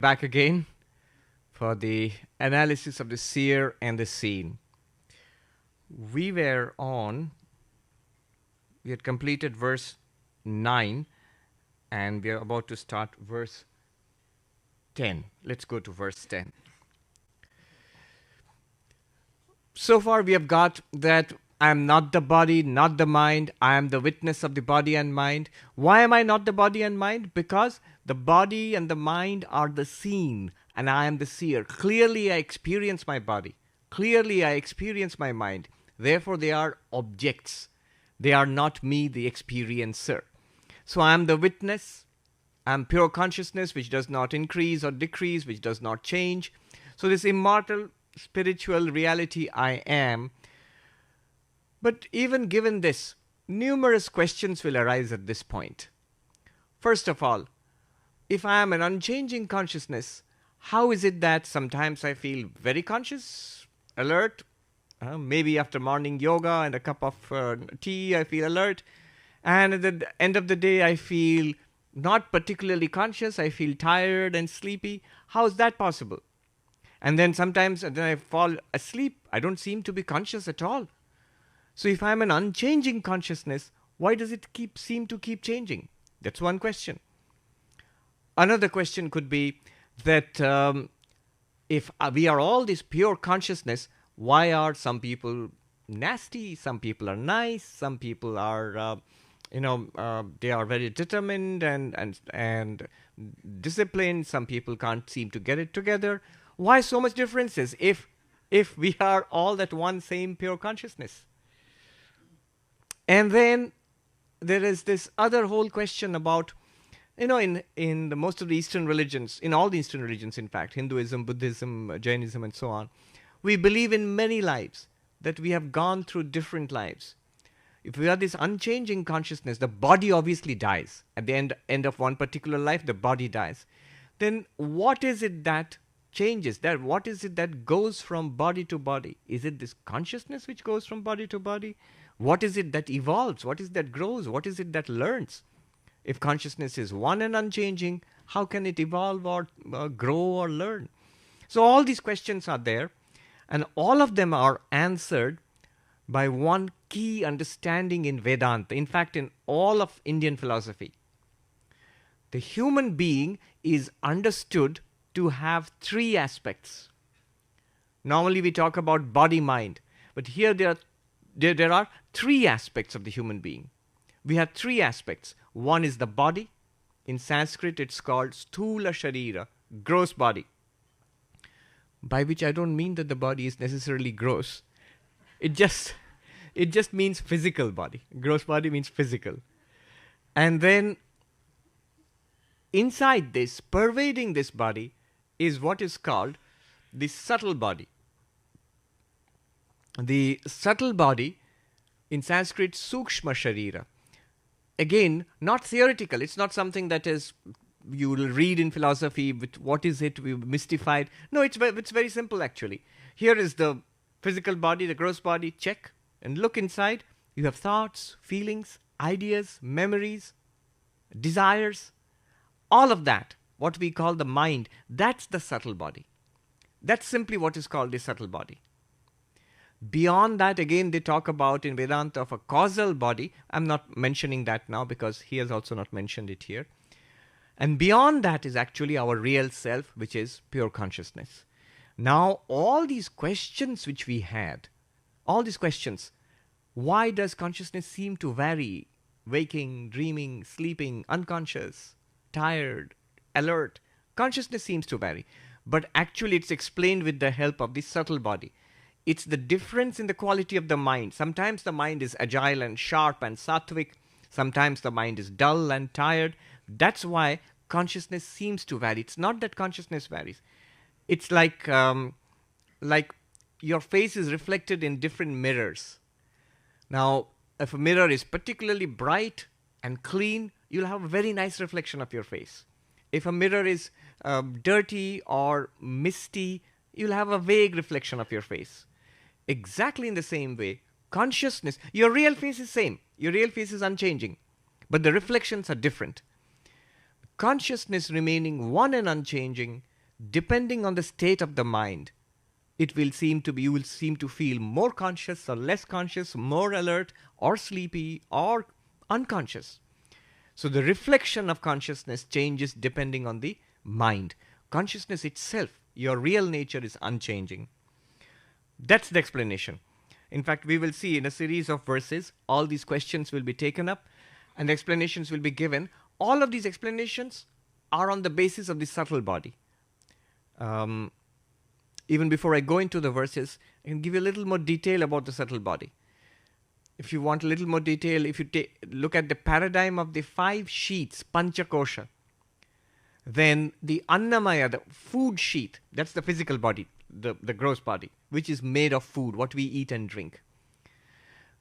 Back again for the analysis of the seer and the seen. We were on, we had completed verse 9 and we are about to start verse 10. Let's go to verse 10. So far, we have got that I am not the body, not the mind. I am the witness of the body and mind. Why am I not the body and mind? Because the body and the mind are the seen, and I am the seer. Clearly, I experience my body. Clearly, I experience my mind. Therefore, they are objects. They are not me, the experiencer. So I am the witness. I am pure consciousness, which does not increase or decrease, which does not change. So this immortal spiritual reality I am. But even given this, numerous questions will arise at this point. First of all, if I am an unchanging consciousness, how is it that sometimes I feel very conscious, alert? Maybe after morning yoga and a cup of tea, I feel alert. And at the end of the day, I feel not particularly conscious. I feel tired and sleepy. How is that possible? And then sometimes then I fall asleep. I don't seem to be conscious at all. So if I'm an unchanging consciousness, why does it seem to keep changing? That's one question. Another question could be that if we are all this pure consciousness, why are some people nasty? Some people are nice. Some people are, they are very determined and disciplined. Some people can't seem to get it together. Why so much differences if we are all that one same pure consciousness? And then there is this other whole question about, in the most of the Eastern religions, in all the Eastern religions, in fact, Hinduism, Buddhism, Jainism, and so on, we believe in many lives, that we have gone through different lives. If we are this unchanging consciousness, the body obviously dies. At the end of one particular life, the body dies. Then what is it that changes? What is it that goes from body to body? Is it this consciousness which goes from body to body? What is it that evolves? What is it that grows? What is it that learns? If consciousness is one and unchanging, how can it evolve or grow or learn? So all these questions are there, and all of them are answered by one key understanding in Vedanta. In fact, in all of Indian philosophy, the human being is understood to have three aspects. Normally we talk about body-mind, but here there are three aspects of the human being. We have three aspects. One is the body. In Sanskrit, it's called sthula sharira, gross body. By which I don't mean that the body is necessarily gross. It just means physical body. Gross body means physical. And then inside this, pervading this body, is what is called the subtle body. The subtle body, in Sanskrit, sukshma sharira. Again, not theoretical. It's not something that is you will read in philosophy with what is it, we mystified. No, it's very simple actually. Here is the physical body, the gross body, check. And look inside. You have thoughts, feelings, ideas, memories, desires. All of that, what we call the mind, that's the subtle body. That's simply what is called the subtle body. Beyond that, again, they talk about in Vedanta of a causal body. I'm not mentioning that now because he has also not mentioned it here. And beyond that is actually our real self, which is pure consciousness. Now, all these questions which we had, all these questions, why does consciousness seem to vary? Waking, dreaming, sleeping, unconscious, tired, alert. Consciousness seems to vary. But actually it's explained with the help of the subtle body. It's the difference in the quality of the mind. Sometimes the mind is agile and sharp and sattvic. Sometimes the mind is dull and tired. That's why consciousness seems to vary. It's not that consciousness varies. It's like your face is reflected in different mirrors. Now, if a mirror is particularly bright and clean, you'll have a very nice reflection of your face. If a mirror is dirty or misty, you'll have a vague reflection of your face. Exactly in the same way, consciousness, your real face is same. Your real face is unchanging. But the reflections are different. Consciousness remaining one and unchanging, depending on the state of the mind, you will seem to feel more conscious or less conscious, more alert or sleepy or unconscious. So the reflection of consciousness changes depending on the mind. Consciousness itself, your real nature, is unchanging. That's the explanation. In fact, we will see in a series of verses, all these questions will be taken up and the explanations will be given. All of these explanations are on the basis of the subtle body. Even before I go into the verses, I can give you a little more detail about the subtle body. If you want a little more detail, if you look at the paradigm of the 5 sheets, Panchakosha, then the Annamaya, the food sheet, that's the physical body, the gross body, which is made of food, what we eat and drink.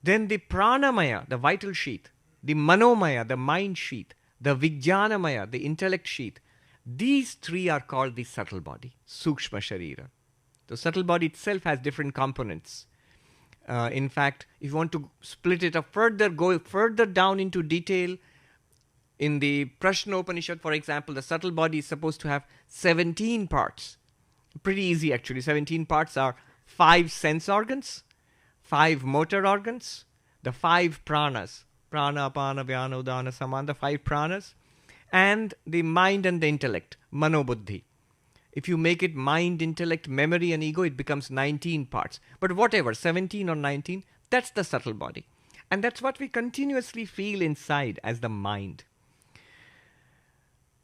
Then the Pranamaya, the vital sheet, the Manomaya, the mind sheet, the Vijnanamaya, the intellect sheet. These 3 are called the subtle body, Sukshma Sharira. The subtle body itself has different components. In fact, if you want to split it up further, go further down into detail, in the Prashna Upanishad, for example, the subtle body is supposed to have 17 parts. Pretty easy, actually. 17 parts are 5 sense organs, 5 motor organs, the 5 pranas, prana, apana, vyana, udana, samana, the 5 pranas, and the mind and the intellect, manobuddhi. If you make it mind, intellect, memory and ego, it becomes 19 parts. But whatever, 17 or 19, that's the subtle body. And that's what we continuously feel inside as the mind.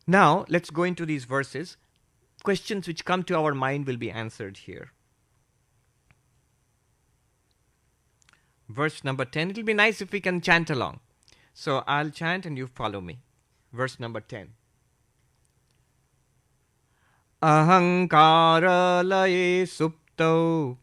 Now, let's go into these verses. Questions which come to our mind will be answered here. Verse number 10. It will be nice if we can chant along. So I'll chant and you follow me. Verse number 10. Ahankaralaye supto,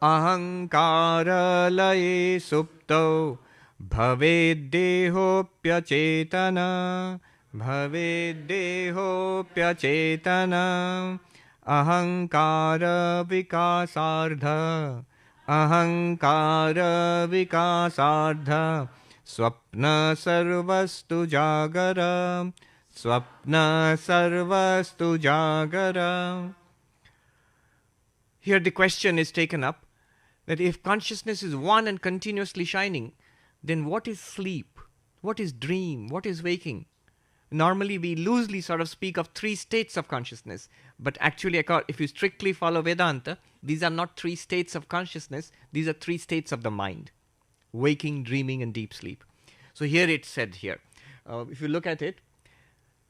ahankaralaye supto, bhaveddehopyacetana, bhaveddehopyacetana, ahankara vikasardha, ahankara vikasardha, swapna sarvastu jagara, swapna sarvastu jagara. Here the question is taken up that if consciousness is one and continuously shining, then what is sleep? What is dream? What is waking? Normally we loosely sort of speak of 3 states of consciousness, but actually if you strictly follow Vedanta, these are not 3 states of consciousness, these are 3 states of the mind: waking, dreaming and deep sleep. So here it's said here, if you look at it,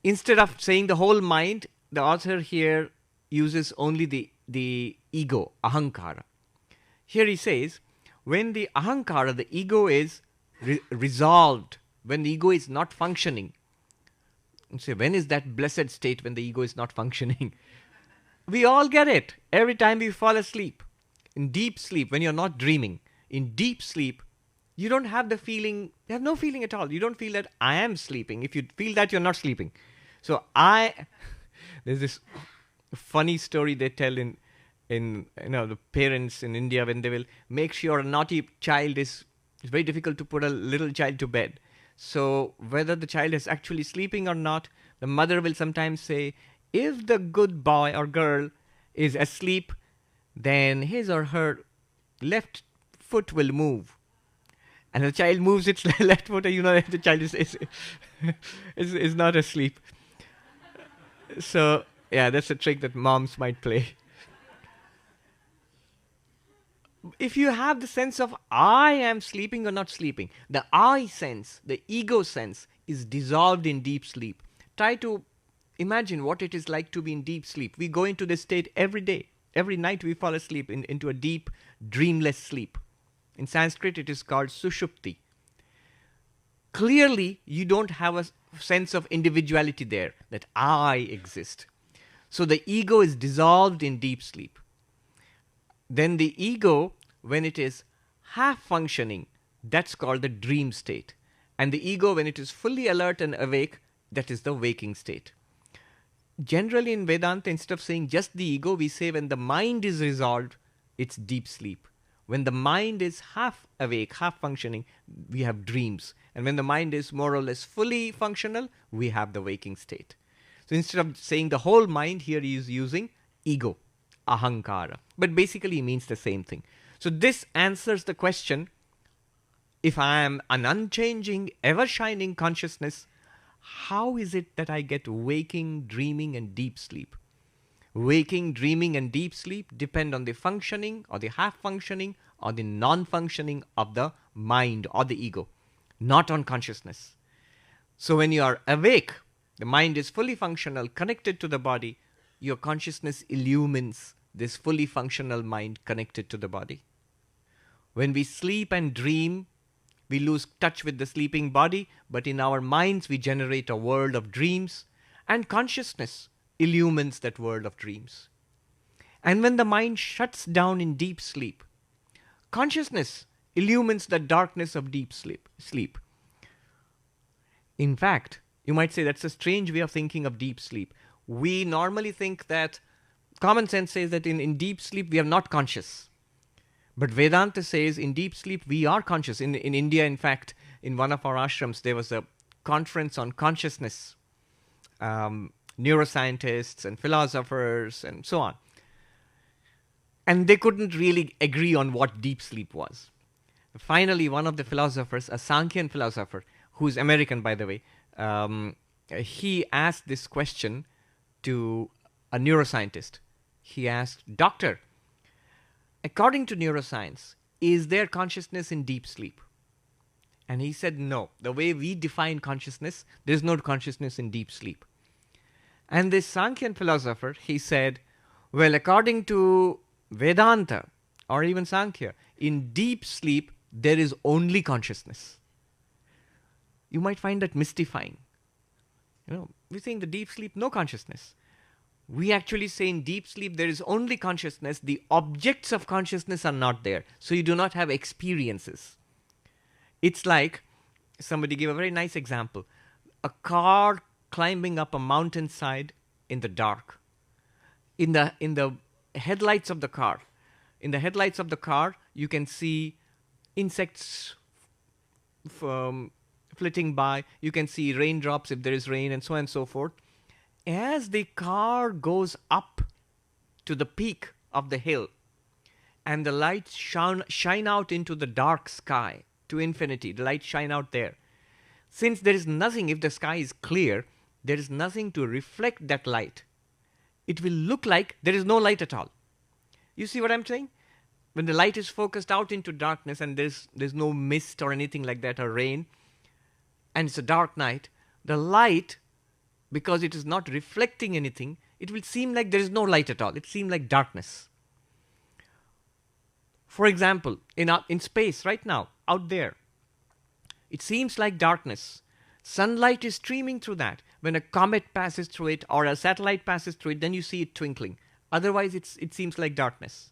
instead of saying the whole mind, the author here uses only the ego, ahankara. Here he says, when the ahankara, the ego is resolved, when the ego is not functioning. You say, when is that blessed state when the ego is not functioning? We all get it. Every time we fall asleep. In deep sleep, when you're not dreaming, in deep sleep, you don't have the feeling, you have no feeling at all. You don't feel that I am sleeping. If you feel that, you're not sleeping. So there's this funny story they tell in the parents in India when they will make sure a naughty child it's very difficult to put a little child to bed. So whether the child is actually sleeping or not, the mother will sometimes say, if the good boy or girl is asleep, then his or her left foot will move. And the child moves its left foot, and you know that the child is not asleep. So, yeah, that's a trick that moms might play. If you have the sense of I am sleeping or not sleeping, the I sense, the ego sense is dissolved in deep sleep. Try to imagine what it is like to be in deep sleep. We go into this state every day. Every night we fall asleep into a deep, dreamless sleep. In Sanskrit it is called sushupti. Clearly you don't have a sense of individuality there, that I exist. So the ego is dissolved in deep sleep. Then the ego, when it is half functioning, that's called the dream state. And the ego, when it is fully alert and awake, that is the waking state. Generally in Vedanta, instead of saying just the ego, we say when the mind is resolved, it's deep sleep. When the mind is half awake, half functioning, we have dreams. And when the mind is more or less fully functional, we have the waking state. So instead of saying the whole mind, here he is using ego, ahankara. But basically it means the same thing. So this answers the question, if I am an unchanging, ever-shining consciousness, how is it that I get waking, dreaming, and deep sleep? Waking, dreaming, and deep sleep depend on the functioning or the half-functioning or the non-functioning of the mind or the ego, not on consciousness. So when you are awake, the mind is fully functional, connected to the body, your consciousness illumines this fully functional mind connected to the body. When we sleep and dream, we lose touch with the sleeping body, but in our minds we generate a world of dreams, and consciousness illumines that world of dreams. And when the mind shuts down in deep sleep, consciousness illumines the darkness of deep sleep. In fact, you might say that's a strange way of thinking of deep sleep. We normally think that, common sense says that in deep sleep we are not conscious. But Vedanta says in deep sleep we are conscious. In India, in fact, in one of our ashrams, there was a conference on consciousness. Neuroscientists and philosophers and so on. And they couldn't really agree on what deep sleep was. Finally, one of the philosophers, a Sankhyan philosopher, who's American, by the way, he asked this question to a neuroscientist. He asked, "Doctor, according to neuroscience, is there consciousness in deep sleep?" And he said, no. The way we define consciousness, there is no consciousness in deep sleep. And this Sankhyan philosopher, he said, well, according to Vedanta, or even Sankhya, in deep sleep, there is only consciousness. You might find that mystifying. We say in the deep sleep, no consciousness. We actually say in deep sleep, there is only consciousness. The objects of consciousness are not there. So you do not have experiences. It's like, somebody gave a very nice example. A car climbing up a mountainside in the dark. In the headlights of the car. In the headlights of the car, you can see insects flitting by. You can see raindrops if there is rain, and so on and so forth. As the car goes up to the peak of the hill and the lights shine out into the dark sky to infinity, the lights shine out there. Since there is nothing, if the sky is clear, there is nothing to reflect that light. It will look like there is no light at all. You see what I'm saying? When the light is focused out into darkness and there's no mist or anything like that or rain, and it's a dark night, the light, because it is not reflecting anything, it will seem like there is no light at all. It seems like darkness. For example, in space right now, out there, it seems like darkness. Sunlight is streaming through that. When a comet passes through it or a satellite passes through it, then you see it twinkling. Otherwise, it seems like darkness.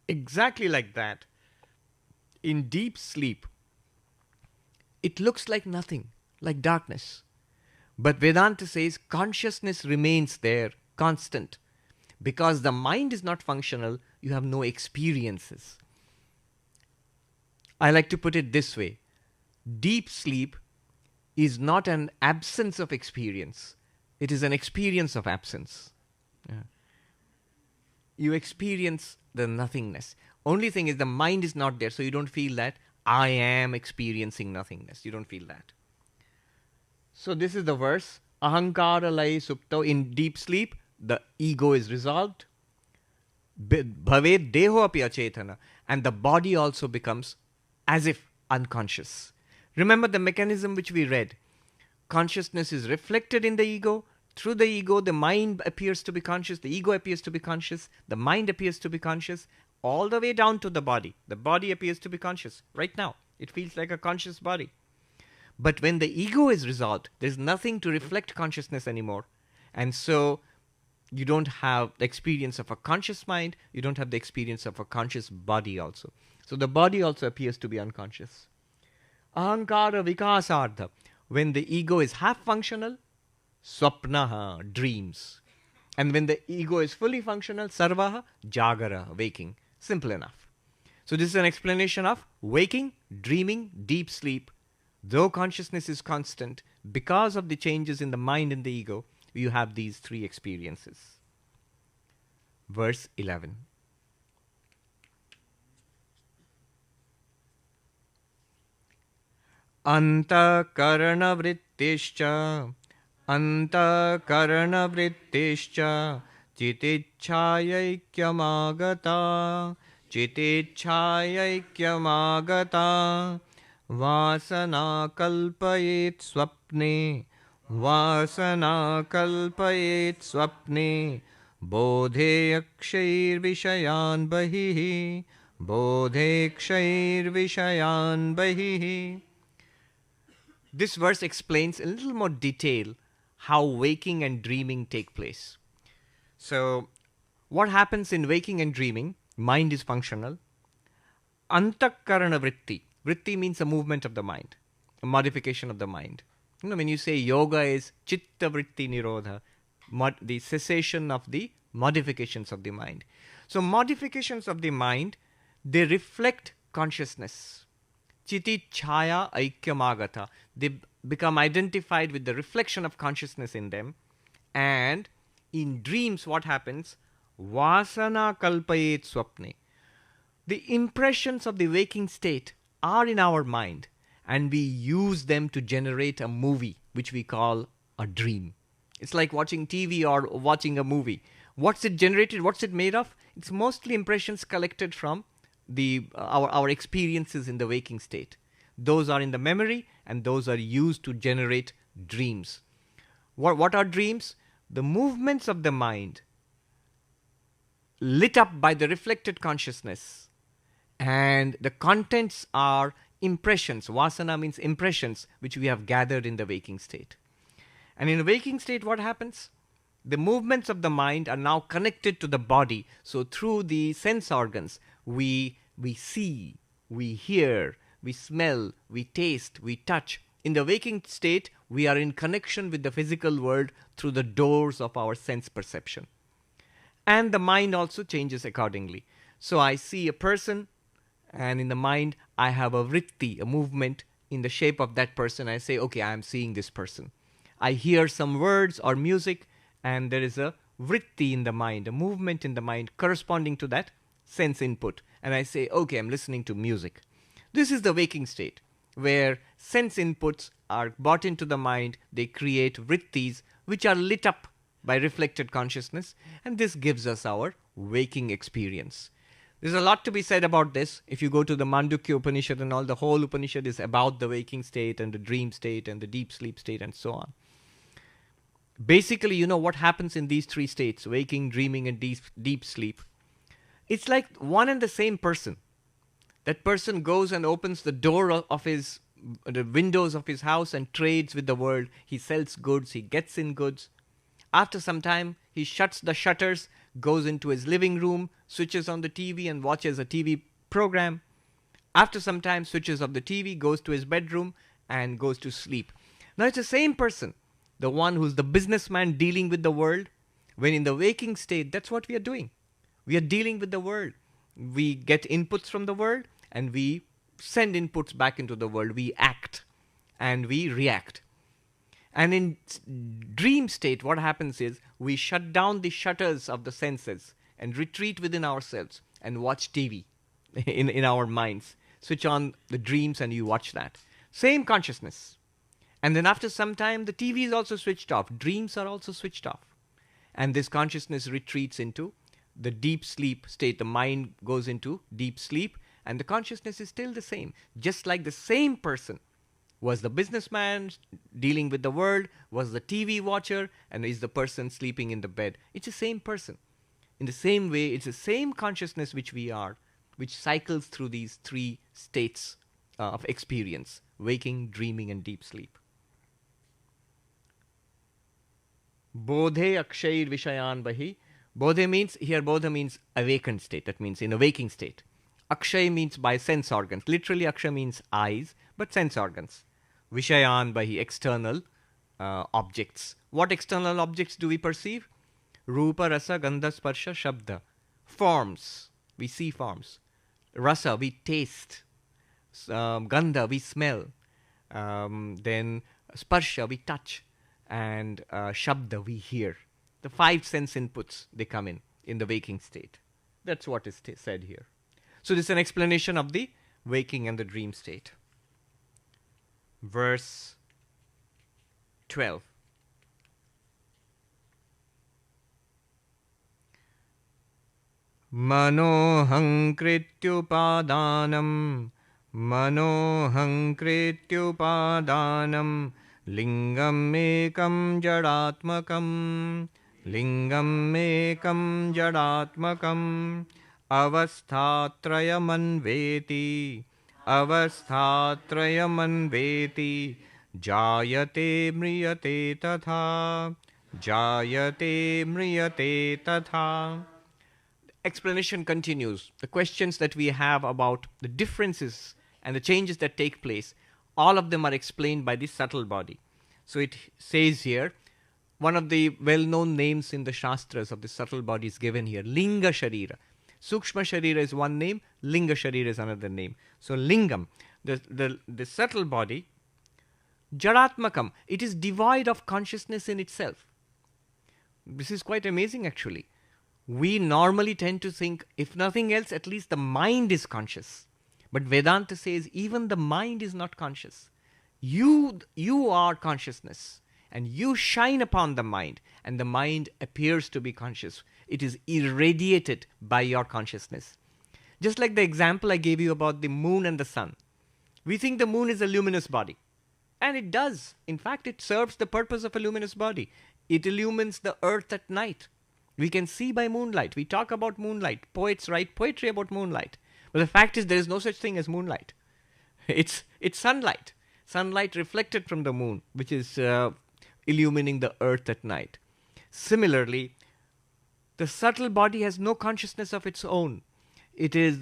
Exactly like that. In deep sleep, it looks like nothing, like darkness. But Vedanta says consciousness remains there, constant. Because the mind is not functional, you have no experiences. I like to put it this way. Deep sleep is not an absence of experience. It is an experience of absence. Yeah. You experience the nothingness. Only thing is the mind is not there, so you don't feel that I am experiencing nothingness. You don't feel that. So this is the verse. Ahankara lai supto. In deep sleep, the ego is resolved. Bhaved deho api achetana. And the body also becomes as if unconscious. Remember the mechanism which we read. Consciousness is reflected in the ego. Through the ego, the mind appears to be conscious. The ego appears to be conscious. The mind appears to be conscious. All the way down to the body. The body appears to be conscious. Right now, it feels like a conscious body. But when the ego is resolved, there's nothing to reflect consciousness anymore. And so you don't have the experience of a conscious mind. You don't have the experience of a conscious body also. So the body also appears to be unconscious. Ahankara vikasardha. When the ego is half functional, swapnaha, dreams. And when the ego is fully functional, sarvaha, jagara, waking. Simple enough. So this is an explanation of waking, dreaming, deep sleep. Though consciousness is constant, because of the changes in the mind and the ego, you have these three experiences. verse 11. Antakaranavrittischa Antakaranavrittischa Chitichhayaikyamagata Chitichhayaikyamagata Vasana kalpayet swapne Vasana kalpayet swapne Bodhe akshair vishayan bahihi Bodhe akshair vishayan bahihi. This verse explains in a little more detail how waking and dreaming take place. So, what happens in waking and dreaming? Mind is functional. Antakarana vritti. Vritti means a movement of the mind, a modification of the mind. When you say yoga is chitta vritti nirodha, the cessation of the modifications of the mind. So, modifications of the mind, they reflect consciousness. Chiti chaya aikyamagata. They become identified with the reflection of consciousness in them. And in dreams, what happens? Vasana kalpayet swapne. The impressions of the waking state are in our mind, and we use them to generate a movie, which we call a dream. It's like watching TV or watching a movie. What's it generated? What's it made of? It's mostly impressions collected from our experiences in the waking state. Those are in the memory, and those are used to generate dreams. What are dreams? The movements of the mind lit up by the reflected consciousness, and the contents are impressions. Vasana means impressions which we have gathered in the waking state. And in the waking state, what happens? The movements of the mind are now connected to the body. So through the sense organs, we see, we hear, we smell, we taste, we touch. In the waking state, we are in connection with the physical world through the doors of our sense perception. And the mind also changes accordingly. So I see a person, and in the mind, I have a vritti, a movement in the shape of that person. I say, okay, I am seeing this person. I hear some words or music, and there is a vritti in the mind, a movement in the mind corresponding to that sense input. And I say, okay, I'm listening to music. This is the waking state, where sense inputs are brought into the mind. They create vrittis, which are lit up by reflected consciousness, and this gives us our waking experience. There's a lot to be said about this. If you go to the Mandukya Upanishad and all, the whole Upanishad is about the waking state and the dream state and the deep sleep state and so on. Basically, you know what happens in these three states, waking, dreaming, and deep sleep. It's like one and the same person. That person goes and opens the door of the windows of his house and trades with the world. He sells goods, he gets in goods. After some time, he shuts the shutters, goes into his living room, switches on the TV and watches a TV program. After some time, switches off the TV, goes to his bedroom and goes to sleep. Now it's the same person, the one who's the businessman dealing with the world. When in the waking state, that's what we are doing. We are dealing with the world. We get inputs from the world and we send inputs back into the world. We act and we react. And in dream state, what happens is we shut down the shutters of the senses and retreat within ourselves and watch TV in our minds. Switch on the dreams and you watch that. Same consciousness. And then after some time, the TV is also switched off. Dreams are also switched off. And this consciousness retreats into the deep sleep state. The mind goes into deep sleep and the consciousness is still the same. Just like the same person was the businessman dealing with the world, was the TV watcher, and is the person sleeping in the bed. It's the same person. In the same way, it's the same consciousness which we are, which cycles through these three states of experience: waking, dreaming, and deep sleep. Bodhe akshair vishayan bahi. Bodhe means, here bodha means awakened state. That means in a waking state. Akshay means by sense organs. Literally akshay means eyes, but sense organs. Vishayan bahi, external objects. What external objects do we perceive? Rupa, rasa, gandha, sparsha, shabda. Forms. We see forms. Rasa, we taste. Gandha, we smell. Then sparsha, we touch. And shabda, we hear. The five sense inputs, they come in. in the waking state. That's what is said here. So this is an explanation of the waking and the dream state. Verse 12. Manoham krityupadanam Manoham krityupadanam Lingam ekam jadatmakam Lingam ekam jadatmakam Avasthatrayamanveti Avasthatrayamanveti Jayate mriyate tatha Jayate mriyate tatha. Explanation continues. The questions that we have about the differences and the changes that take place, all of them are explained by the subtle body. So it says here, one of the well-known names in the Shastras of the subtle body is given here, Linga Sharira. Sukshma Sharira is one name, Linga Sharira is another name. So Lingam, the subtle body, Jaratmakam, it is devoid of consciousness in itself. This is quite amazing actually. We normally tend to think, if nothing else, at least the mind is conscious. But Vedanta says even the mind is not conscious. You are consciousness, and you shine upon the mind, and the mind appears to be conscious. It is irradiated by your consciousness. Just like the example I gave you about the moon and the sun. We think the moon is a luminous body. And it does. In fact, it serves the purpose of a luminous body. It illumines the earth at night. We can see by moonlight. We talk about moonlight. Poets write poetry about moonlight. But the fact is there is no such thing as moonlight. It's sunlight. Sunlight reflected from the moon, which is illumining the earth at night. Similarly, the subtle body has no consciousness of its own. It is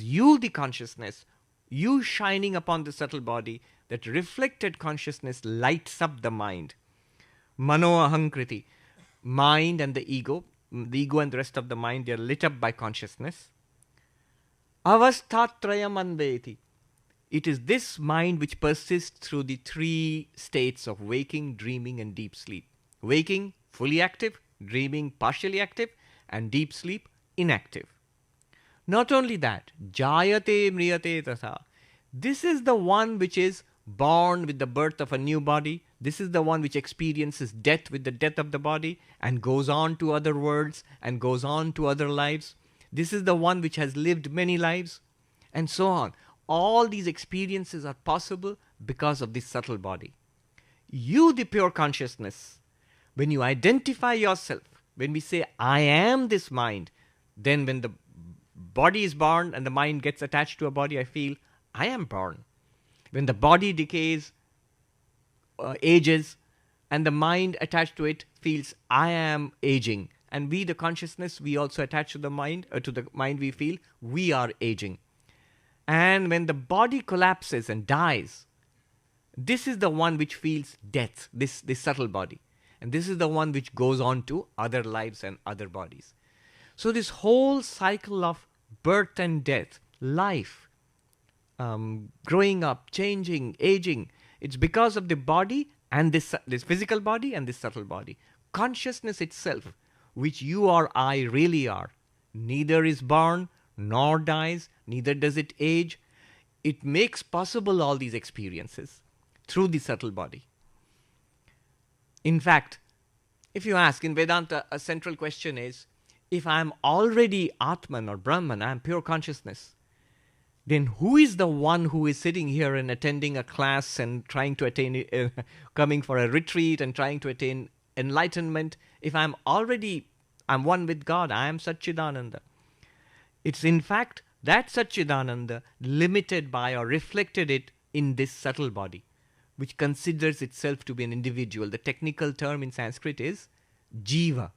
you, the consciousness, you shining upon the subtle body, that reflected consciousness lights up the mind. Mano ahankriti. Mind and the ego and the rest of the mind, they are lit up by consciousness. Avasthatrayam anveti. It is this mind which persists through the three states of waking, dreaming, and deep sleep. Waking, fully active; dreaming, partially active; and deep sleep, inactive. Not only that, jayate mriyate tatha. This is the one which is born with the birth of a new body. This is the one which experiences death with the death of the body and goes on to other worlds and goes on to other lives. This is the one which has lived many lives, and so on. All these experiences are possible because of this subtle body. You, the pure consciousness, when you identify yourself, when we say, I am this mind, then when the body is born and the mind gets attached to a body, I feel, I am born. When the body decays, ages, and the mind attached to it feels, I am aging. And we, the consciousness, we also attach to the mind, we feel, we are aging. And when the body collapses and dies, this is the one which feels death, this subtle body. And this is the one which goes on to other lives and other bodies. So this whole cycle of birth and death, life, growing up, changing, aging, it's because of the body and this physical body and this subtle body. Consciousness itself, which you or I really are, neither is born nor dies, neither does it age. It makes possible all these experiences through the subtle body. In fact, if you ask in Vedanta, a central question is, if I am already Atman or Brahman, I am pure consciousness, then who is the one who is sitting here and attending a class and trying to attain, coming for a retreat and trying to attain enlightenment? If I'm one with God, I am Satchidananda. It's in fact that Satchidananda limited by or reflected it in this subtle body, which considers itself to be an individual. The technical term in Sanskrit is jiva,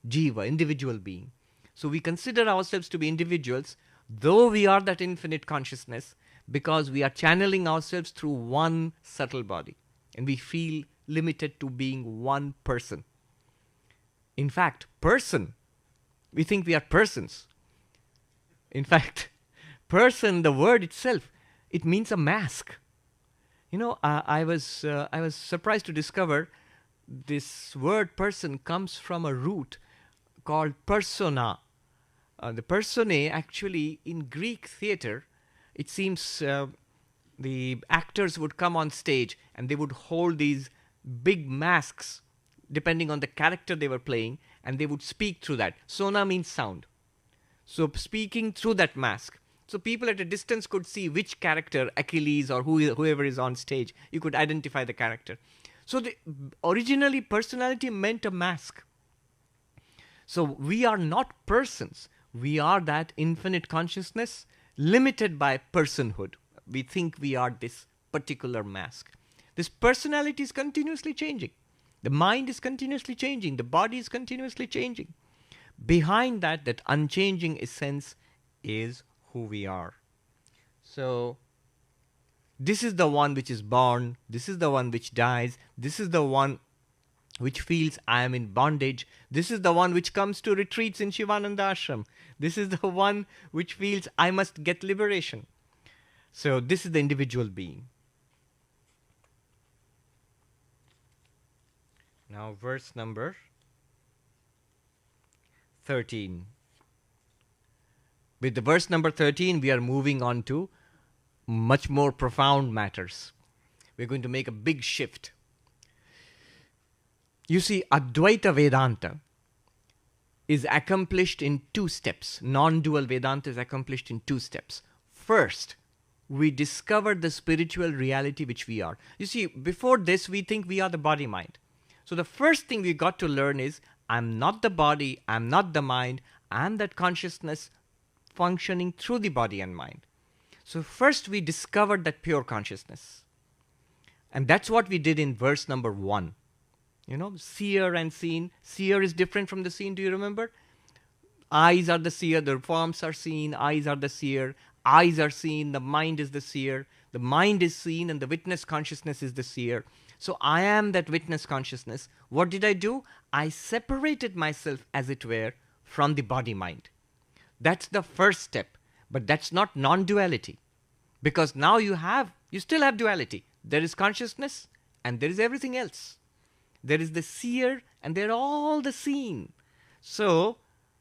individual being. So we consider ourselves to be individuals, though we are that infinite consciousness, because we are channeling ourselves through one subtle body, and we feel limited to being one person. In fact, person, we think we are persons. In fact, person, the word itself, it means a mask. You know, I was surprised to discover this word person comes from a root called persona. The personae, actually, in Greek theater, it seems the actors would come on stage and they would hold these big masks depending on the character they were playing, and they would speak through that. Sona means sound. So speaking through that mask. So people at a distance could see which character, Achilles or whoever is on stage. You could identify the character. So originally personality meant a mask. So we are not persons. We are that infinite consciousness limited by personhood. We think we are this particular mask. This personality is continuously changing. The mind is continuously changing. The body is continuously changing. Behind that, that unchanging essence is who we are. So this is the one which is born. This is the one which dies. This is the one which feels I am in bondage. This is the one which comes to retreats in Shivananda Ashram. This is the one which feels I must get liberation. So this is the individual being. Now verse number 13. With the verse number 13, we are moving on to much more profound matters. We're going to make a big shift. You see, Advaita Vedanta is accomplished in 2 steps. Non-dual Vedanta is accomplished in 2 steps. First, we discover the spiritual reality which we are. You see, before this, we think we are the body-mind. So the first thing we got to learn is, I'm not the body, I'm not the mind, I'm that consciousness functioning through the body and mind. So first we discovered that pure consciousness. And that's what we did in verse number 1. You know, seer and seen. Seer is different from the seen, do you remember? Eyes are the seer, the forms are seen, eyes are the seer, eyes are seen, the mind is the seer, the mind is seen, and the witness consciousness is the seer. So I am that witness consciousness. What did I do? I separated myself, as it were, from the body-mind. That's the first step. But that's not non-duality. Because now you still have duality. There is consciousness and there is everything else. There is the seer and they're all the seen. So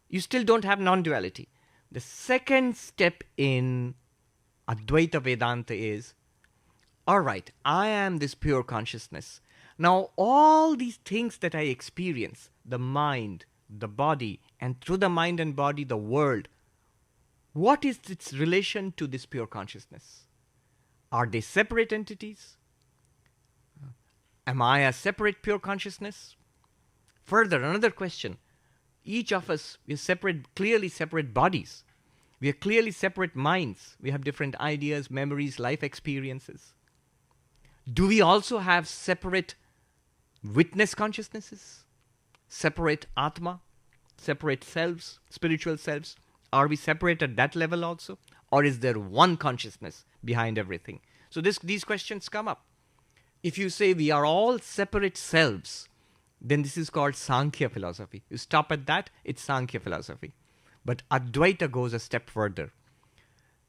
you still don't have non-duality. The second step in Advaita Vedanta is, all right, I am this pure consciousness. Now all these things that I experience, the mind, the body, and through the mind and body, the world, what is its relation to this pure consciousness? Are they separate entities? Am I a separate pure consciousness? Further, another question. Each of us is separate, clearly separate bodies. We are clearly separate minds. We have different ideas, memories, life experiences. Do we also have separate witness consciousnesses? Separate Atma? Separate selves, spiritual selves? Are we separate at that level also? Or is there one consciousness behind everything? So these questions come up. If you say we are all separate selves, then this is called Sankhya philosophy. You stop at that, it's Sankhya philosophy. But Advaita goes a step further.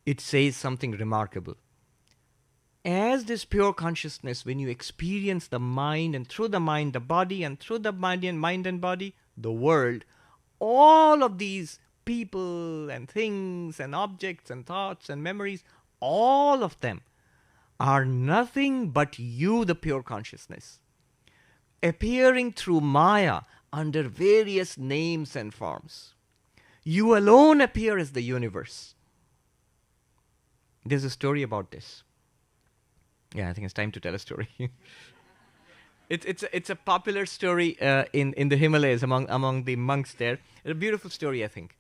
It says something remarkable. As this pure consciousness, when you experience the mind, and through the mind, the body, and through the mind and body, the world, all of these people and things and objects and thoughts and memories, all of them are nothing but you, the pure consciousness, appearing through Maya under various names and forms. You alone appear as the universe. There's a story about this. Yeah, I think it's time to tell a story. It's a popular story in the Himalayas among the monks there. It's a beautiful story, I think.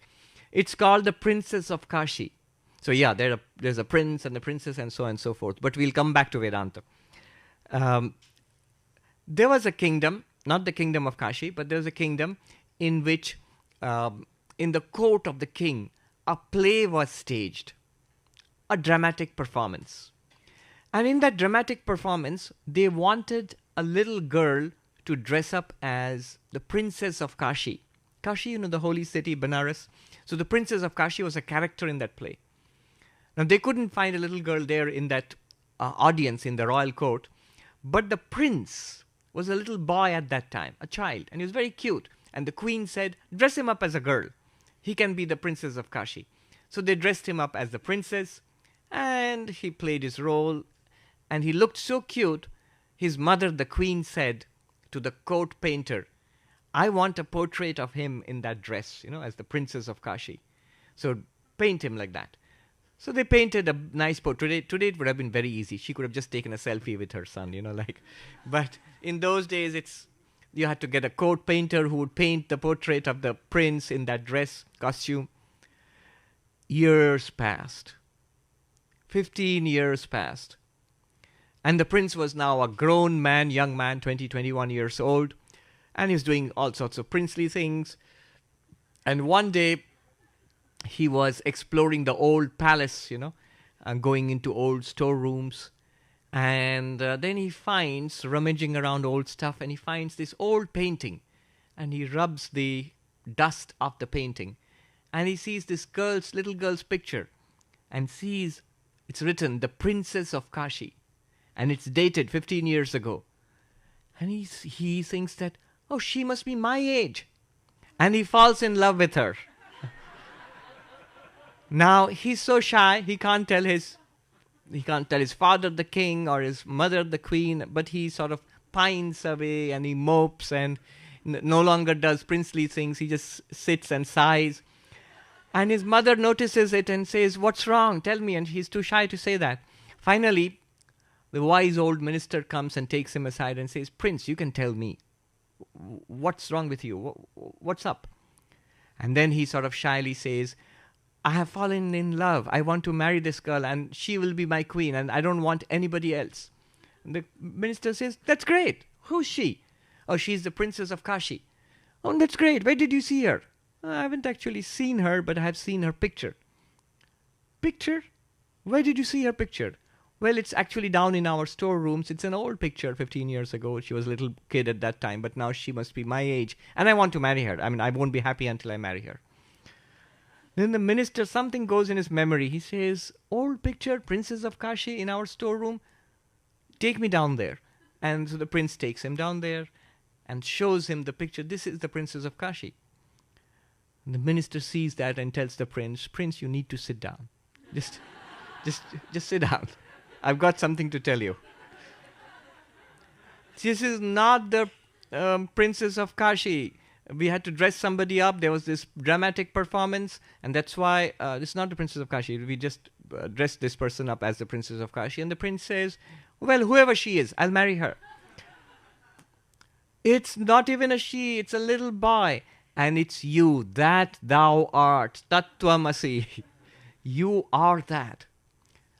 It's called The Princess of Kashi. So yeah, there's a prince and the princess and so on and so forth. But we'll come back to Vedanta. There was a kingdom, not the kingdom of Kashi, but there was a kingdom in which, in the court of the king, a play was staged, a dramatic performance. And in that dramatic performance, they wanted a little girl to dress up as the princess of Kashi. Kashi, the holy city, Benares. So the princess of Kashi was a character in that play. Now they couldn't find a little girl there in that audience in the royal court, but the prince was a little boy at that time, a child, and he was very cute. And the queen said, dress him up as a girl. He can be the princess of Kashi. So they dressed him up as the princess, and he played his role, and he looked so cute. His mother, the queen, said to the court painter, I want a portrait of him in that dress, as the princess of Kashi. So paint him like that. So they painted a nice portrait. Today it would have been very easy. She could have just taken a selfie with her son, But in those days, you had to get a court painter who would paint the portrait of the prince in that dress, costume. Years passed. 15 years passed. And the prince was now a grown man, young man, 20, 21 years old. And he was doing all sorts of princely things. And one day, he was exploring the old palace, and going into old storerooms. And then he finds, rummaging around old stuff, and he finds this old painting. And he rubs the dust off the painting. And he sees this little girl's picture. And sees, it's written, the Princess of Kashi. And it's dated 15 years ago. And he thinks that, oh, she must be my age. And he falls in love with her. Now, he's so shy, he can't tell his father, the king, or his mother, the queen, but he sort of pines away and he mopes and no longer does princely things. He just sits and sighs. And his mother notices it and says, what's wrong? Tell me. And he's too shy to say that. Finally, the wise old minister comes and takes him aside and says, Prince, you can tell me. What's wrong with you? What's up? And then he sort of shyly says, I have fallen in love. I want to marry this girl and she will be my queen and I don't want anybody else. And the minister says, that's great. Who's she? Oh, she's the princess of Kashi. Oh, that's great. Where did you see her? I haven't actually seen her, but I have seen her picture. Picture? Where did you see her picture? Well, it's actually down in our storerooms. It's an old picture 15 years ago. She was a little kid at that time, but now she must be my age. And I want to marry her. I won't be happy until I marry her. Then the minister, something goes in his memory. He says, old picture, Princess of Kashi in our storeroom. Take me down there. And so the prince takes him down there and shows him the picture. This is the Princess of Kashi. And the minister sees that and tells the prince, Prince, you need to sit down. Just sit down. I've got something to tell you. This is not the Princess of Kashi. We had to dress somebody up. There was this dramatic performance. And that's why this is not the Princess of Kashi. We just dressed this person up as the Princess of Kashi. And the prince says, well, whoever she is, I'll marry her. It's not even a she. It's a little boy. And it's you, that thou art. Tattvamasi. You are that.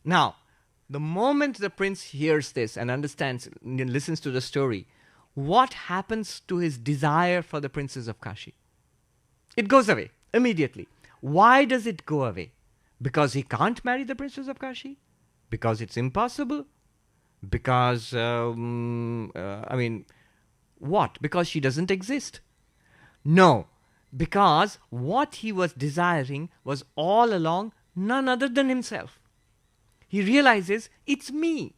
Now, the moment the prince hears this and understands, listens to the story, what happens to his desire for the Princess of Kashi? It goes away immediately. Why does it go away? Because he can't marry the Princess of Kashi? Because it's impossible? Because, what? Because she doesn't exist? No, because what he was desiring was all along none other than himself. He realizes, it's me.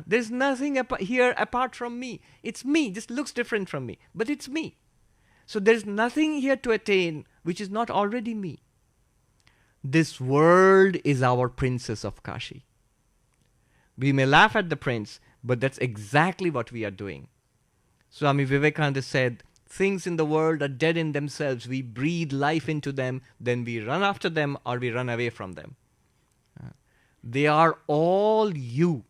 There's nothing here apart from me. It's me, just looks different from me, but it's me. So there's nothing here to attain which is not already me. This world is our Princess of Kashi. We may laugh at the prince, but that's exactly what we are doing. Swami Vivekananda said, things in the world are dead in themselves. We breathe life into them, then we run after them or we run away from them. They are all you.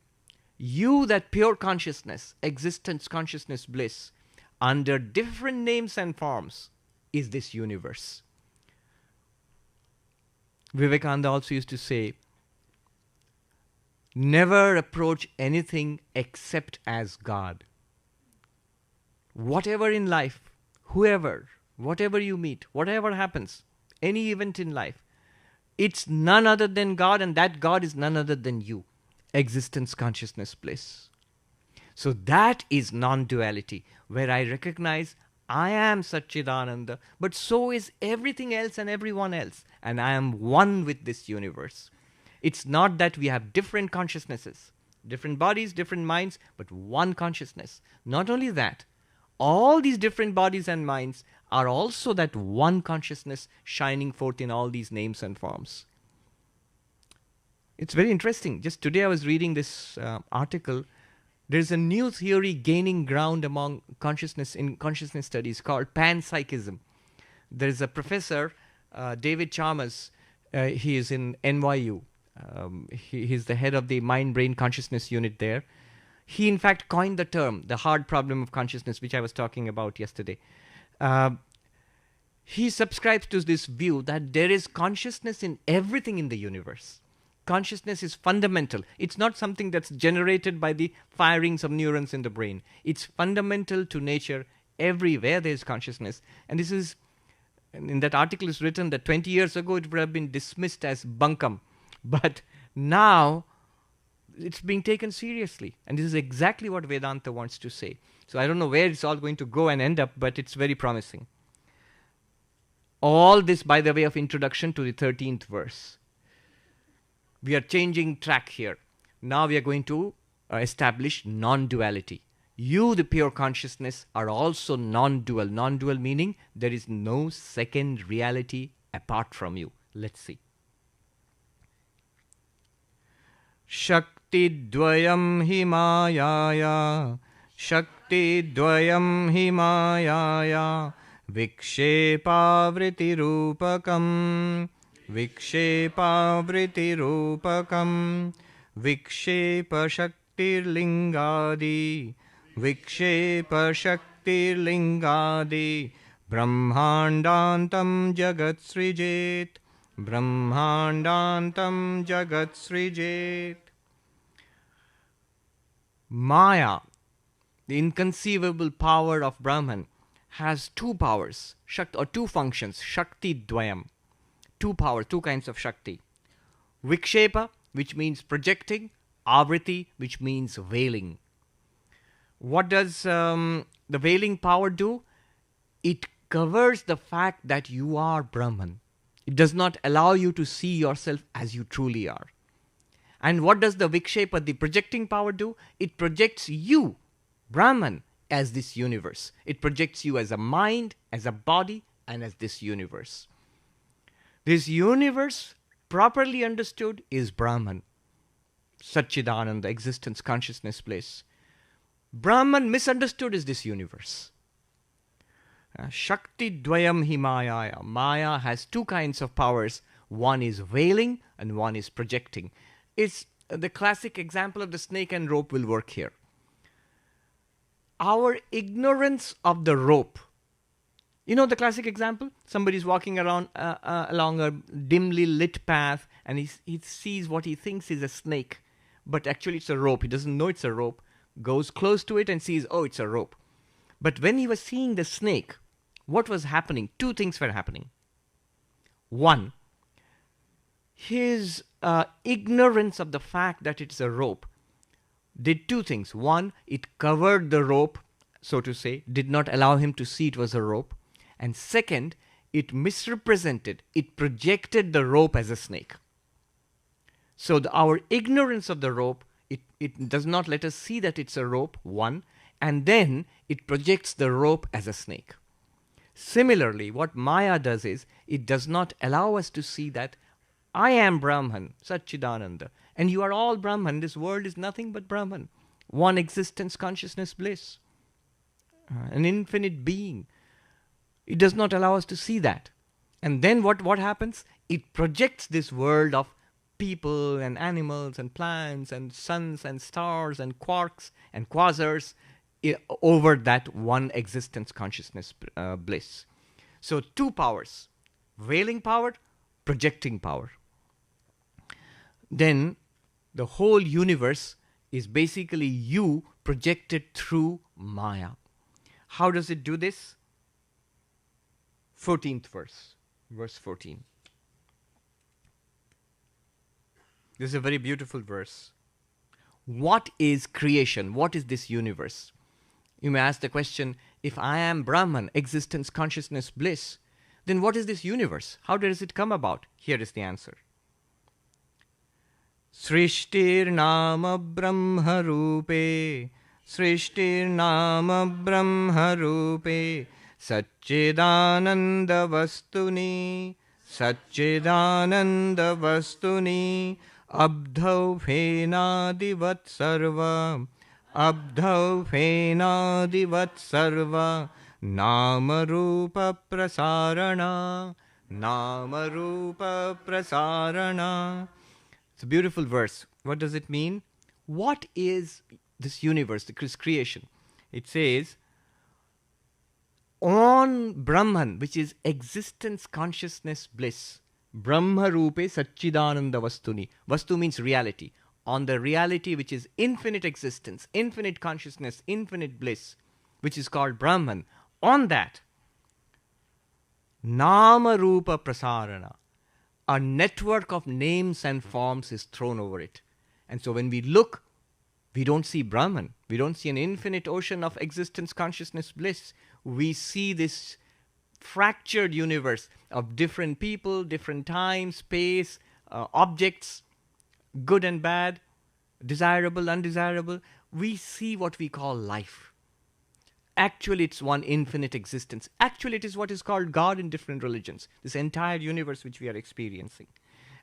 You, that pure consciousness, existence, consciousness, bliss, under different names and forms, is this universe. Vivekananda also used to say, never approach anything except as God. Whatever in life, whoever, whatever you meet, whatever happens, any event in life, it's none other than God, and that God is none other than you. Existence, consciousness, bliss. So that is non-duality, where I recognize I am Satchidananda, but so is everything else and everyone else, and I am one with this universe. It's not that we have different consciousnesses, different bodies, different minds, but one consciousness. Not only that, all these different bodies and minds are also that one consciousness shining forth in all these names and forms. It's very interesting. Just today I was reading this article. There's a new theory gaining ground among consciousness in consciousness studies called panpsychism. There's a professor, David Chalmers. He is in NYU. He's the head of the mind-brain consciousness unit there. He, in fact, coined the term, the hard problem of consciousness, which I was talking about yesterday. He subscribes to this view that there is consciousness in everything in the universe. Consciousness is fundamental. It's not something that's generated by the firings of neurons in the brain. It's fundamental to nature. Everywhere there is consciousness. And this is, in that article is written that 20 years ago it would have been dismissed as bunkum. But now it's being taken seriously. And this is exactly what Vedanta wants to say. So I don't know where it's all going to go and end up, but it's very promising. All this by the way of introduction to the 13th verse. We are changing track here. Now we are going to establish non-duality. You, the pure consciousness, are also non-dual. Non-dual meaning there is no second reality apart from you. Let's see. Shakti dvayam hi mayaya, Shakti dvayam hi mayaya, Vikshepavriti rupakam, Vikshepavriti rupakam, Vikshepa shaktir lingadi, Vikshepa shaktir lingadi, Brahmandantam jagat srijet, Brahmandantam jagat srijet. Maya, the inconceivable power of Brahman, has two powers, or two functions, Shakti Dvayam. Two powers, two kinds of Shakti. Vikshepa, which means projecting, Avriti, which means veiling. What does the veiling power do? It covers the fact that you are Brahman. It does not allow you to see yourself as you truly are. And what does the Vikshepa, the projecting power, do? It projects you, Brahman, as this universe. It projects you as a mind, as a body, and as this universe. This universe, properly understood, is Brahman. Satchidananda, existence, consciousness, bliss. Brahman, misunderstood, is this universe. Shakti dvayam hi mayaya. Maya has two kinds of powers. One is veiling and one is projecting. It's the classic example of the snake and rope will work here. Our ignorance of the rope. You know the classic example? Somebody's walking around along a dimly lit path and he sees what he thinks is a snake. But actually it's a rope. He doesn't know it's a rope. Goes close to it and sees, oh, it's a rope. But when he was seeing the snake, what was happening? Two things were happening. One, his ignorance of the fact that it's a rope did two things. One, it covered the rope, so to say, did not allow him to see it was a rope. And second, it misrepresented, it projected the rope as a snake. So our ignorance of the rope, it does not let us see that it's a rope, one, and then it projects the rope as a snake. Similarly, what Maya does is, it does not allow us to see that I am Brahman, Satchidananda, and you are all Brahman. This world is nothing but Brahman. One existence, consciousness, bliss. An infinite being. It does not allow us to see that. And then what happens? It projects this world of people and animals and plants and suns and stars and quarks and quasars over that one existence, consciousness, bliss. So two powers. Veiling power, projecting power. Then the whole universe is basically you projected through Maya. How does it do this? 14th verse, verse 14. This is a very beautiful verse. What is creation? What is this universe? You may ask the question, if I am Brahman, existence, consciousness, bliss, then what is this universe? How does it come about? Here is the answer. Srishtir nama brahma rupe Srishtirnama Brahma Rupe Satchidananda Vastuni Satchidananda Vastuni Abdhau Fenadivat Sarva Abdhau Fenadivat Sarva Nama Rupa Prasarana Nama Rupa Prasarana. It's a beautiful verse. What does it mean? What is this universe, this creation? It says, on Brahman, which is existence, consciousness, bliss, Brahma Rupe Satchidananda Vastuni. Vastu means reality. On the reality which is infinite existence, infinite consciousness, infinite bliss, which is called Brahman, on that, Nama Rupa Prasarana, a network of names and forms is thrown over it. And so when we look, we don't see Brahman. We don't see an infinite ocean of existence, consciousness, bliss. We see this fractured universe of different people, different time, space, objects, good and bad, desirable, undesirable. We see what we call life. Actually, it's one infinite existence. Actually, it is what is called God in different religions, this entire universe which we are experiencing.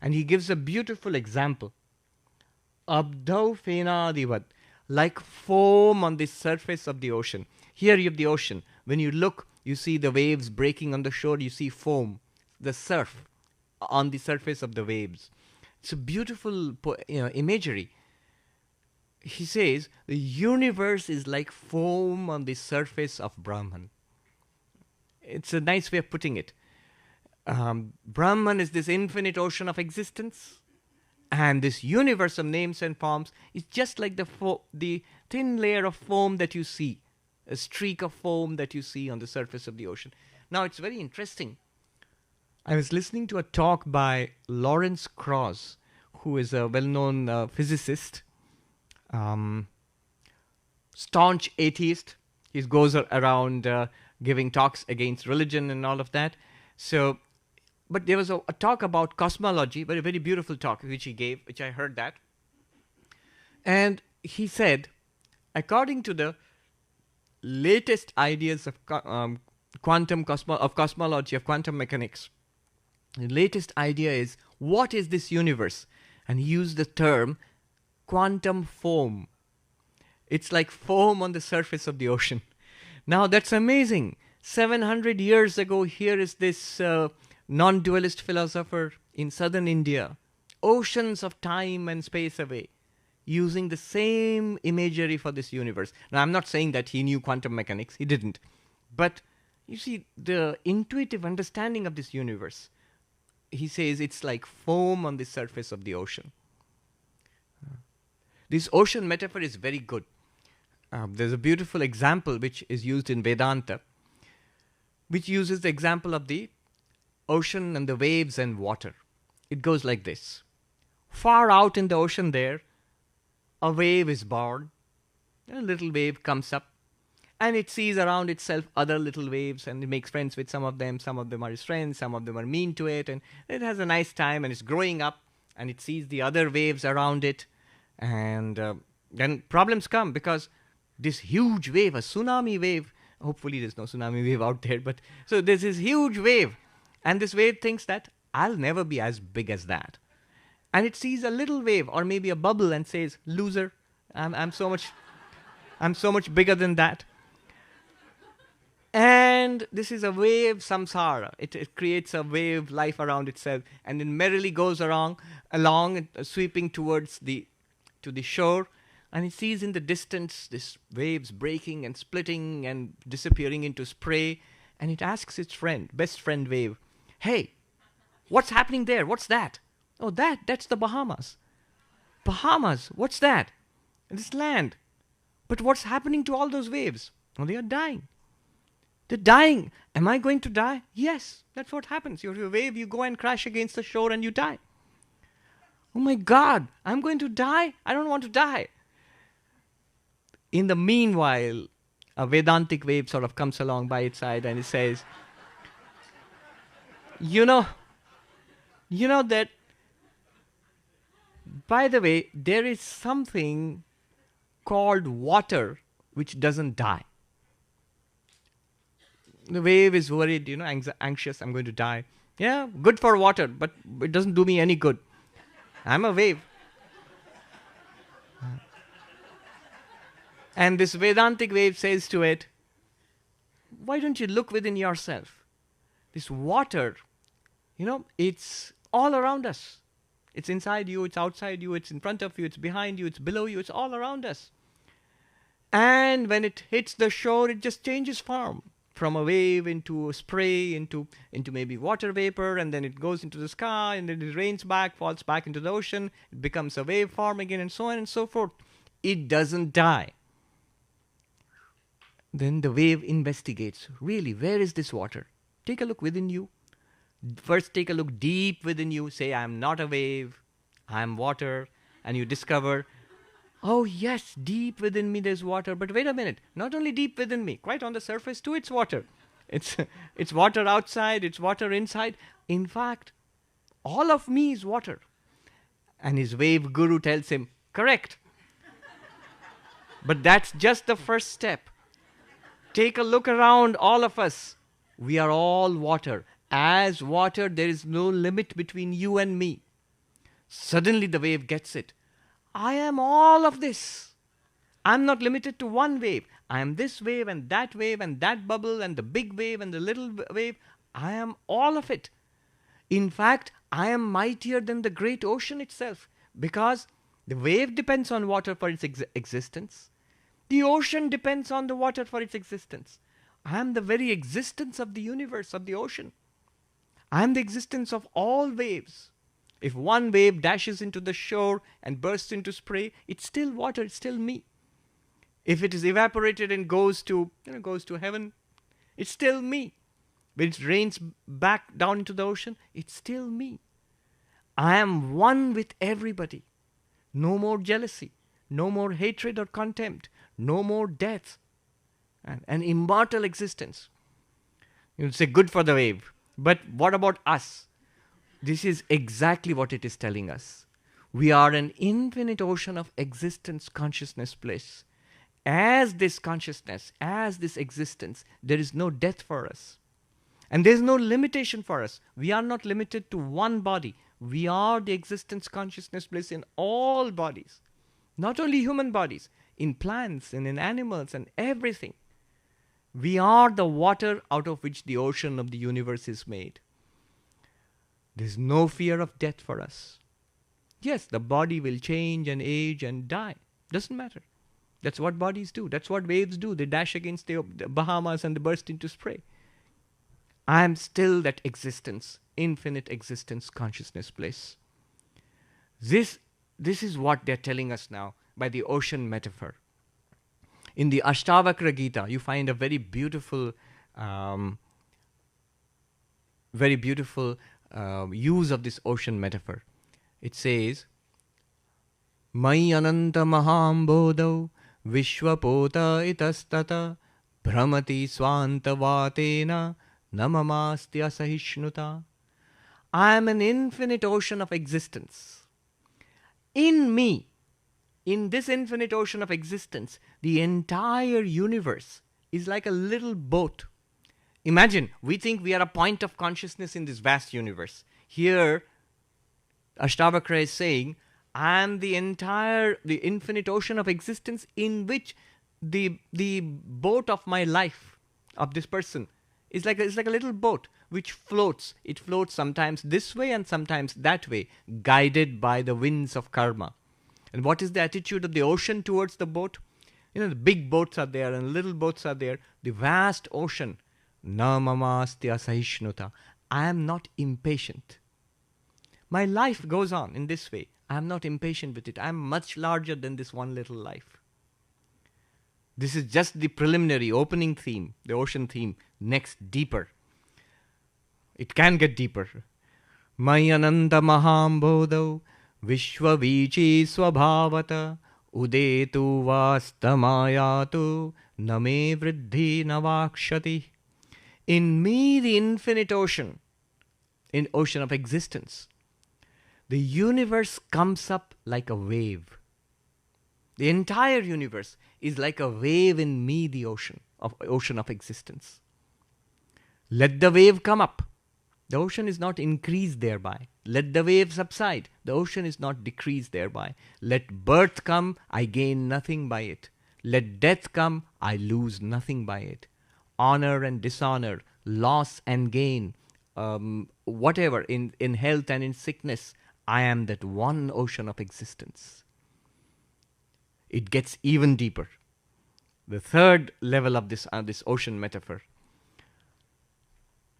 And he gives a beautiful example. Abdhau Fenadivat, like foam on the surface of the ocean. Here you have the ocean. When you look, you see the waves breaking on the shore, you see foam, the surf on the surface of the waves. It's a beautiful imagery. He says, the universe is like foam on the surface of Brahman. It's a nice way of putting it. Brahman is this infinite ocean of existence. And this universe of names and forms is just like the thin layer of foam that you see, a streak of foam that you see on the surface of the ocean. Now, it's very interesting. I was listening to a talk by Lawrence Krauss, who is a well-known physicist, staunch atheist. He goes around giving talks against religion and all of that. But there was a talk about cosmology, very, very beautiful talk which he gave, which I heard that. And he said, according to the latest ideas of cosmology, of quantum mechanics, the latest idea is, what is this universe? And he used the term quantum foam. It's like foam on the surface of the ocean. Now, that's amazing. 700 years ago, here is this non-dualist philosopher in southern India, oceans of time and space away, using the same imagery for this universe. Now, I'm not saying that he knew quantum mechanics. He didn't. But you see, the intuitive understanding of this universe, he says it's like foam on the surface of the ocean. This ocean metaphor is very good. There's a beautiful example which is used in Vedanta, which uses the example of the ocean and the waves and water. It goes like this. Far out in the ocean there, a wave is born. A little wave comes up and it sees around itself other little waves and it makes friends with some of them. Some of them are its friends, some of them are mean to it, and it has a nice time and it's growing up and it sees the other waves around it. And then problems come because this huge wave, a tsunami wave, hopefully there's no tsunami wave out there, but so there's this huge wave. And this wave thinks that I'll never be as big as that. And it sees a little wave or maybe a bubble and says, loser, I'm so much bigger than that. And this is a wave samsara. It creates a wave life around itself and then merrily goes along sweeping towards the shore. And it sees in the distance this waves breaking and splitting and disappearing into spray. And it asks its friend, best friend wave, hey, what's happening there? What's that? Oh, that's the Bahamas. Bahamas, what's that? This land. But what's happening to all those waves? Oh, they are dying. They're dying. Am I going to die? Yes, that's what happens. You're a wave, you go and crash against the shore and you die. Oh my God, I'm going to die? I don't want to die. In the meanwhile, a Vedantic wave sort of comes along by its side and it says, you know that, by the way, there is something called water which doesn't die. The wave is worried, anxious, I'm going to die. Yeah, good for water, but it doesn't do me any good. I'm a wave. And this Vedantic wave says to it, why don't you look within yourself? This water, it's all around us. It's inside you, it's outside you, it's in front of you, it's behind you, it's below you, it's all around us. And when it hits the shore, it just changes form. From a wave into a spray, into maybe water vapor, and then it goes into the sky, and then it rains back, falls back into the ocean, it becomes a wave form again, and so on and so forth. It doesn't die. Then the wave investigates. Really, where is this water? Take a look within you. First, take a look deep within you. Say, I am not a wave, I am water. And you discover, oh yes, deep within me there's water. But wait a minute, not only deep within me, quite on the surface too it's water. It's water outside, it's water inside. In fact, all of me is water. And his wave guru tells him, correct. But that's just the first step. Take a look around all of us. We are all water. As water, there is no limit between you and me. Suddenly the wave gets it. I am all of this. I'm not limited to one wave. I am this wave and that bubble and the big wave and the little wave. I am all of it. In fact, I am mightier than the great ocean itself, because the wave depends on water for its existence. The ocean depends on the water for its existence. I am the very existence of the universe, of the ocean. I am the existence of all waves. If one wave dashes into the shore and bursts into spray, it's still water, it's still me. If it is evaporated and goes to heaven, it's still me. When it rains back down into the ocean, it's still me. I am one with everybody. No more jealousy, no more hatred or contempt, no more death. An immortal existence. You'll say, good for the wave. But what about us? This is exactly what it is telling us. We are an infinite ocean of existence, consciousness, bliss. As this consciousness, as this existence, there is no death for us. And there is no limitation for us. We are not limited to one body. We are the existence, consciousness, bliss in all bodies. Not only human bodies, in plants and in animals and everything. We are the water out of which the ocean of the universe is made. There is no fear of death for us. Yes, the body will change and age and die. Doesn't matter. That's what bodies do. That's what waves do. They dash against the Bahamas and they burst into spray. I am still that existence, infinite existence, consciousness, bliss. This is what they're telling us now by the ocean metaphor. In the Ashtavakra Gita, you find a very beautiful use of this ocean metaphor. It says, Mai ananta mahambodau vishwapota itastata brahmati swanta vatena namamasti asahishnuta. I am an infinite ocean of existence. In me, in this infinite ocean of existence, the entire universe is like a little boat. Imagine, we think we are a point of consciousness in this vast universe. Here, Ashtavakra is saying, I am the infinite ocean of existence in which the boat of my life, of this person, is like a little boat which floats. It floats sometimes this way and sometimes that way, guided by the winds of karma. And what is the attitude of the ocean towards the boat? The big boats are there and little boats are there. The vast ocean, na mamasti asahishnuta. I am not impatient. My life goes on in this way. I am not impatient with it. I am much larger than this one little life. This is just the preliminary opening theme, the ocean theme. Next, deeper. It can get deeper. Mayananda mahambodau vishwavichi swabhavata udetu vastamayatu name vriddhi navakshati. In me, the infinite ocean, in ocean of existence, the universe comes up like a wave. The entire universe is like a wave in me, the ocean of existence. Let the wave come up. The ocean is not increased thereby. Let the wave subside. The ocean is not decreased thereby. Let birth come, I gain nothing by it. Let death come, I lose nothing by it. Honor and dishonor, loss and gain, whatever, in health and in sickness, I am that one ocean of existence. It gets even deeper. The third level of this ocean metaphor.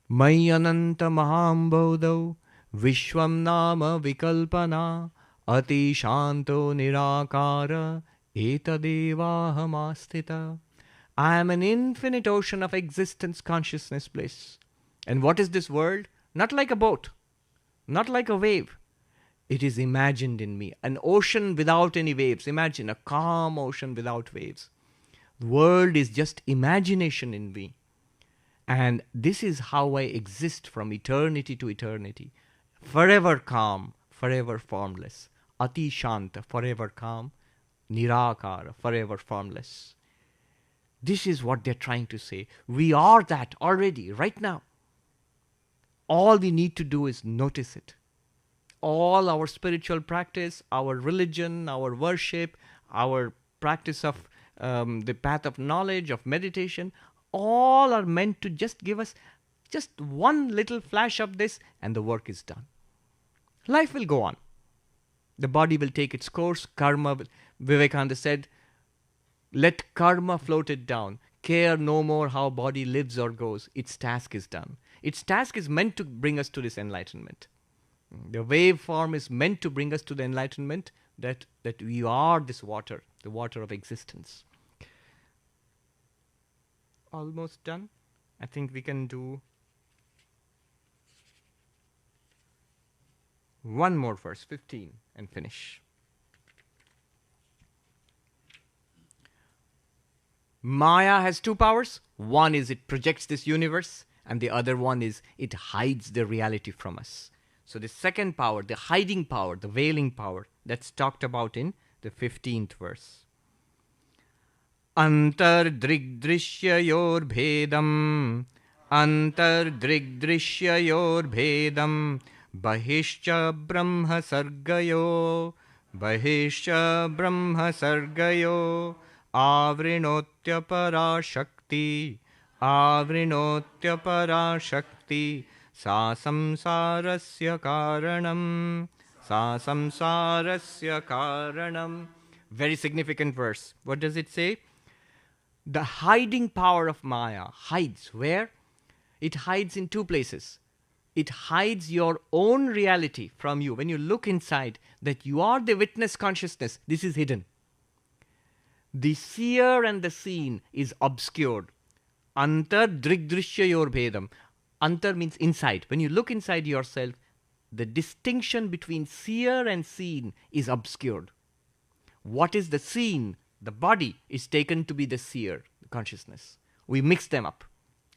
Mai ananta mahambodho vishwam nama vikalpana ati shanto nirakara etadevahamastita. I am an infinite ocean of existence, consciousness, bliss. And what is this world? Not like a boat, not like a wave. It is imagined in me. An ocean without any waves. Imagine a calm ocean without waves. The world is just imagination in me. And this is how I exist from eternity to eternity. Forever calm, forever formless. Ati Shanta, forever calm. Nirakara, forever formless. This is what they're trying to say. We are that already, right now. All we need to do is notice it. All our spiritual practice, our religion, our worship, our practice of the path of knowledge, of meditation, all are meant to just give us just one little flash of this and the work is done. Life will go on. The body will take its course. Karma, Vivekananda said, let karma float it down. Care no more how body lives or goes. Its task is done. Its task is meant to bring us to this enlightenment. The wave form is meant to bring us to the enlightenment that we are this water, the water of existence. Almost done. I think we can do one more verse, 15, and finish. Maya has two powers. One is it projects this universe, and the other one is it hides the reality from us. So the second power, the hiding power, the veiling power, that's talked about in the 15th verse. Antar drig drishya yor bhedam, antar drig drishya yor bhedam, bahishcha brahma sargayo, bahishcha brahma sargayo, avrinotya parashakti, avrinotya parashakti, sa samsarasya karanam, sa samsarasya karanam. Very significant verse. What does it say? The hiding power of Maya hides where? It hides in two places. It hides your own reality from you. When you look inside, that you are the witness consciousness, this is hidden. The seer and the seen is obscured. Antar drig drishya yor bhedam. Antar means inside. When you look inside yourself, the distinction between seer and seen is obscured. What is the seen? The body is taken to be the seer, the consciousness. We mix them up.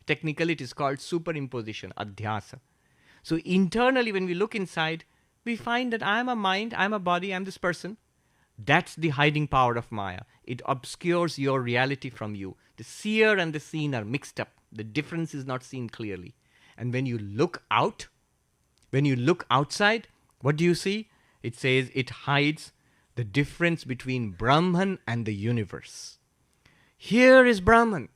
Technically, it is called superimposition, adhyasa. So internally, when we look inside, we find that I am a mind, I am a body, I am this person. That's the hiding power of Maya. It obscures your reality from you. The seer and the seen are mixed up. The difference is not seen clearly. And when you look out, when you look outside, what do you see? It says it hides the difference between Brahman and the universe. Here is Brahman,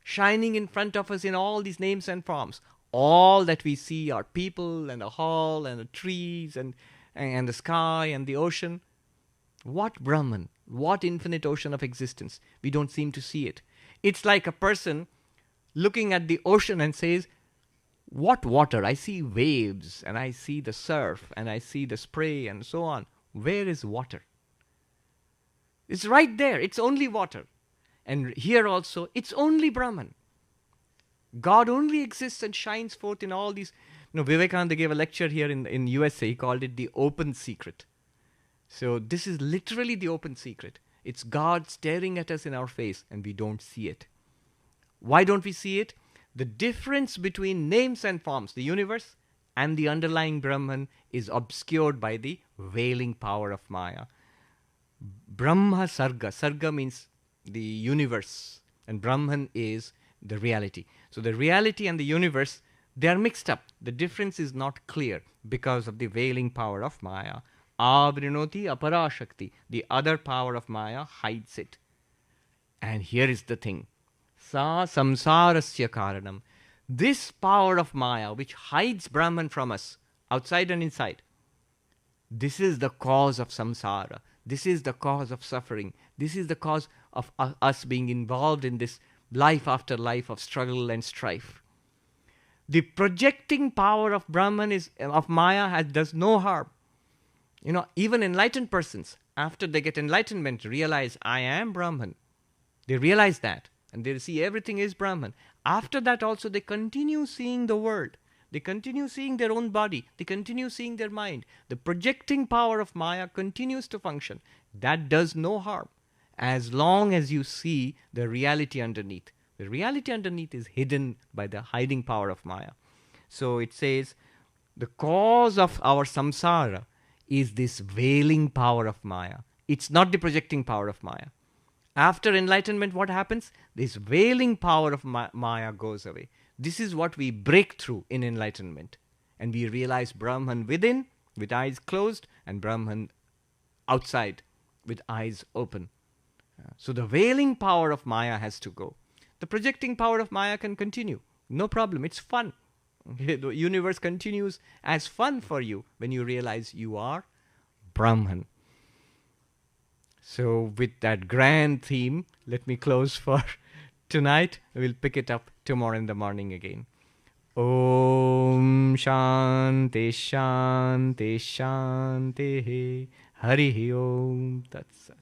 shining in front of us in all these names and forms. All that we see are people and a hall and the trees and the sky and the ocean. What Brahman? What infinite ocean of existence? We don't seem to see it. It's like a person looking at the ocean and says, what water? I see waves and I see the surf and I see the spray and so on. Where is water? It's right there. It's only water. And here also, it's only Brahman. God only exists and shines forth in all these. Vivekananda gave a lecture here in USA. He called it the open secret. So this is literally the open secret. It's God staring at us in our face and we don't see it. Why don't we see it? The difference between names and forms, the universe, and the underlying Brahman is obscured by the veiling power of Maya. Brahma Sarga. Sarga means the universe, and Brahman is the reality. So the reality and the universe, they are mixed up. The difference is not clear because of the veiling power of Maya. Avrinoti aparashakti. The other power of Maya hides it. And here is the thing. Sa samsarasya karanam. This power of Maya, which hides Brahman from us, outside and inside, this is the cause of samsara. This is the cause of suffering. This is the cause of us being involved in this life after life of struggle and strife. The projecting power of Brahman of Maya does no harm. Even enlightened persons, after they get enlightenment, realize I am Brahman. They realize that, and they see everything is Brahman. After that also they continue seeing the world. They continue seeing their own body. They continue seeing their mind. The projecting power of Maya continues to function. That does no harm, as long as you see the reality underneath. The reality underneath is hidden by the hiding power of Maya. So it says, the cause of our samsara is this veiling power of Maya. It's not the projecting power of Maya. After enlightenment, what happens? This veiling power of Maya goes away. This is what we break through in enlightenment. And we realize Brahman within, with eyes closed, and Brahman outside, with eyes open. So the veiling power of Maya has to go. The projecting power of Maya can continue. No problem. It's fun. The universe continues as fun for you when you realize you are Brahman. So with that grand theme, let me close for tonight. We'll pick it up tomorrow in the morning again. Om Shanti Shanti Shanti Hari Om Tat Sat.